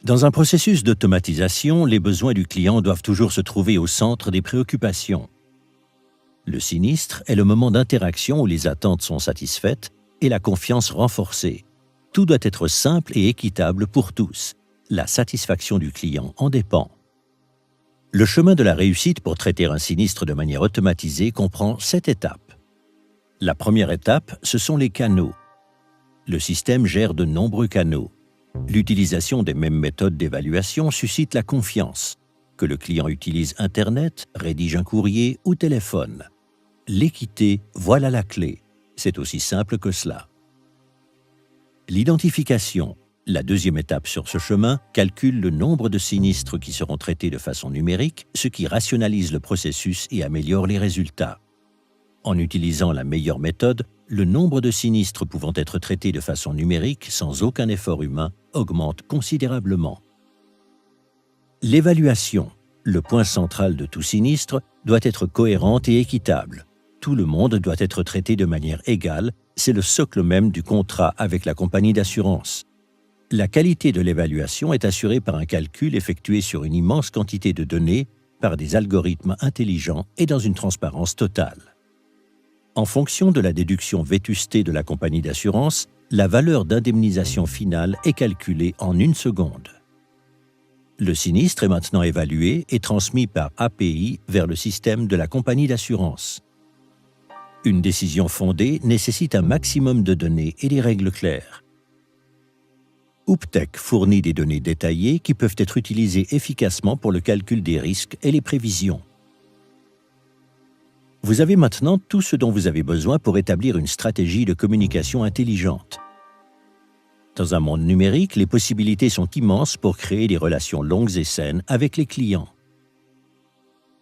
Dans un processus d'automatisation, les besoins du client doivent toujours se trouver au centre des préoccupations. Le sinistre est le moment d'interaction où les attentes sont satisfaites et la confiance renforcée. Tout doit être simple et équitable pour tous. La satisfaction du client en dépend. Le chemin de la réussite pour traiter un sinistre de manière automatisée comprend 7 étapes. La première étape, ce sont les canaux. Le système gère de nombreux canaux. L'utilisation des mêmes méthodes d'évaluation suscite la confiance. Que le client utilise Internet, rédige un courrier ou téléphone. L'équité, voilà la clé. C'est aussi simple que cela. L'identification. La deuxième étape sur ce chemin calcule le nombre de sinistres qui seront traités de façon numérique, ce qui rationalise le processus et améliore les résultats. En utilisant la meilleure méthode, le nombre de sinistres pouvant être traités de façon numérique sans aucun effort humain augmente considérablement. L'évaluation. Le point central de tout sinistre doit être cohérente et équitable. Tout le monde doit être traité de manière égale, c'est le socle même du contrat avec la compagnie d'assurance. La qualité de l'évaluation est assurée par un calcul effectué sur une immense quantité de données, par des algorithmes intelligents et dans une transparence totale. En fonction de la déduction vétusté de la compagnie d'assurance, la valeur d'indemnisation finale est calculée en 1 seconde. Le sinistre est maintenant évalué et transmis par API vers le système de la compagnie d'assurance. Une décision fondée nécessite un maximum de données et des règles claires. Uptech fournit des données détaillées qui peuvent être utilisées efficacement pour le calcul des risques et les prévisions. Vous avez maintenant tout ce dont vous avez besoin pour établir une stratégie de communication intelligente. Dans un monde numérique, les possibilités sont immenses pour créer des relations longues et saines avec les clients.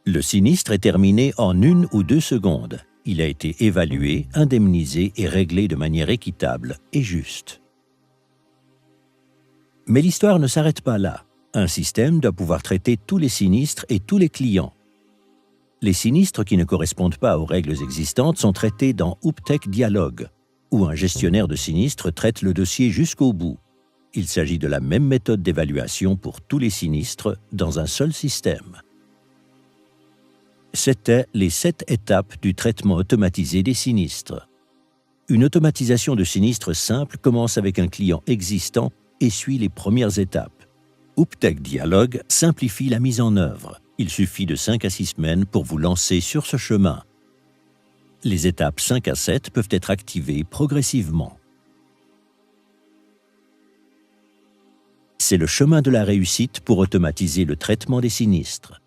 Le sinistre est terminé en 1 ou 2 secondes. Il a été évalué, indemnisé et réglé de manière équitable et juste. Mais l'histoire ne s'arrête pas là. Un système doit pouvoir traiter tous les sinistres et tous les clients. Les sinistres qui ne correspondent pas aux règles existantes sont traités dans Uptech Dialogue, où un gestionnaire de sinistres traite le dossier jusqu'au bout. Il s'agit de la même méthode d'évaluation pour tous les sinistres dans un seul système. C'étaient les 7 étapes du traitement automatisé des sinistres. Une automatisation de sinistres simple commence avec un client existant et suit les premières étapes. Uptech Dialogue simplifie la mise en œuvre. Il suffit de 5 à 6 semaines pour vous lancer sur ce chemin. Les étapes 5 à 7 peuvent être activées progressivement. C'est le chemin de la réussite pour automatiser le traitement des sinistres.